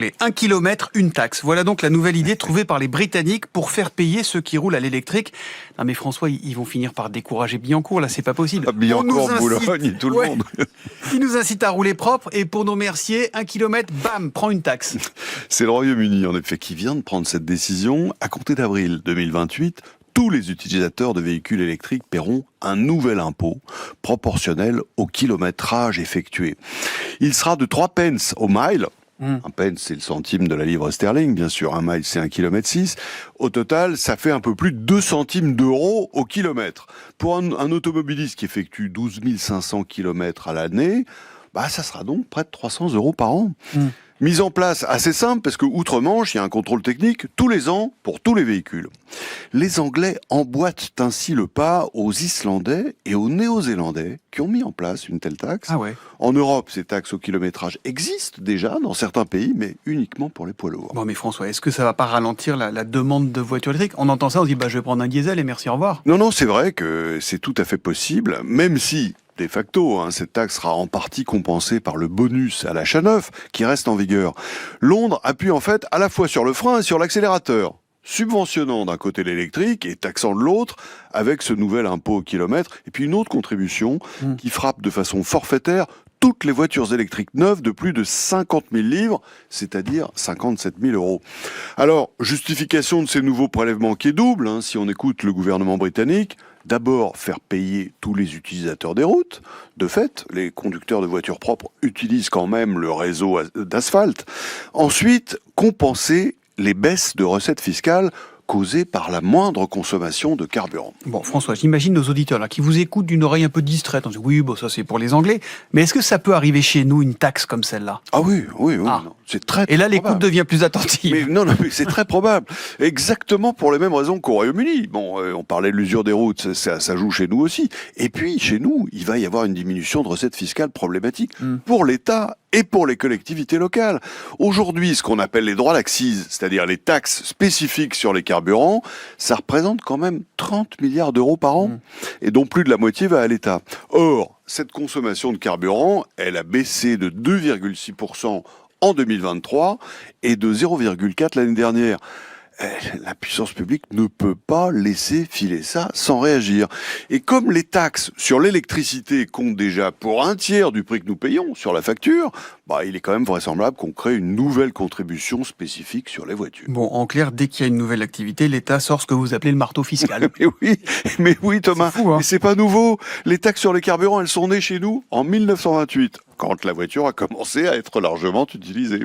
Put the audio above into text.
Les 1 km, une taxe. Voilà donc la nouvelle idée trouvée par les Britanniques pour faire payer ceux qui roulent à l'électrique. Non mais François, ils vont finir par décourager Billancourt, là c'est pas possible. Billancourt, Boulogne, tout le monde. Ils nous incitent à rouler propre et pour nos merciers, 1 km, bam, prend une taxe. C'est le Royaume-Uni en effet qui vient de prendre cette décision. À compter d'avril 2028, tous les utilisateurs de véhicules électriques paieront un nouvel impôt proportionnel au kilométrage effectué. Il sera de 3 pence au mile. Un pence, c'est le centime de la livre sterling, bien sûr. Un mile, c'est 1,6 km. Au total, ça fait un peu plus de 2 centimes d'euros au kilomètre. Pour un automobiliste qui effectue 12 500 km à l'année, ça sera donc près de 300 euros par an. Mise en place assez simple, parce que outre-Manche, il y a un contrôle technique tous les ans pour tous les véhicules. Les Anglais emboîtent ainsi le pas aux Islandais et aux Néo-Zélandais qui ont mis en place une telle taxe. Ah ouais. En Europe, ces taxes au kilométrage existent déjà dans certains pays, mais uniquement pour les poids lourds. Bon mais François, est-ce que ça va pas ralentir la demande de voitures électriques? On entend ça, on se dit je vais prendre un diesel et merci, au revoir. Non, c'est vrai que c'est tout à fait possible, même si de facto, cette taxe sera en partie compensée par le bonus à l'achat neuf qui reste en vigueur. Londres appuie en fait à la fois sur le frein et sur l'accélérateur, subventionnant d'un côté l'électrique et taxant de l'autre avec ce nouvel impôt au kilomètre, et puis une autre contribution qui frappe de façon forfaitaire toutes les voitures électriques neuves de plus de 50 000 livres, c'est-à-dire 57 000 euros. Alors, justification de ces nouveaux prélèvements qui est double, si on écoute le gouvernement britannique. D'abord, faire payer tous les utilisateurs des routes. De fait, les conducteurs de voitures propres utilisent quand même le réseau d'asphalte. Ensuite, compenser les baisses de recettes fiscales causées par la moindre consommation de carburant. Bon François, j'imagine nos auditeurs là qui vous écoutent d'une oreille un peu distraite. On dit oui, ça c'est pour les Anglais. Mais est-ce que ça peut arriver chez nous, une taxe comme celle-là? Ah oui, non, c'est très Et là, très l'écoute probable. devient plus attentive. Mais non, mais c'est très probable. Exactement pour les mêmes raisons qu'au Royaume-Uni. Bon, on parlait de l'usure des routes, ça joue chez nous aussi. Et puis, chez nous, il va y avoir une diminution de recettes fiscales problématique pour l'État et pour les collectivités locales. Aujourd'hui, ce qu'on appelle les droits d'accise, c'est-à-dire les taxes spécifiques sur les carburants, ça représente quand même 30 milliards d'euros par an, et dont plus de la moitié va à l'État. Or, cette consommation de carburant, elle a baissé de 2,6% en 2023 et de 0,4 l'année dernière. La puissance publique ne peut pas laisser filer ça sans réagir. Et comme les taxes sur l'électricité comptent déjà pour un tiers du prix que nous payons sur la facture, il est quand même vraisemblable qu'on crée une nouvelle contribution spécifique sur les voitures. Bon, en clair, dès qu'il y a une nouvelle activité, l'État sort ce que vous appelez le marteau fiscal. mais oui, Thomas, C'est fou, mais c'est pas nouveau. Les taxes sur les carburants, elles sont nées chez nous en 1928, quand la voiture a commencé à être largement utilisée.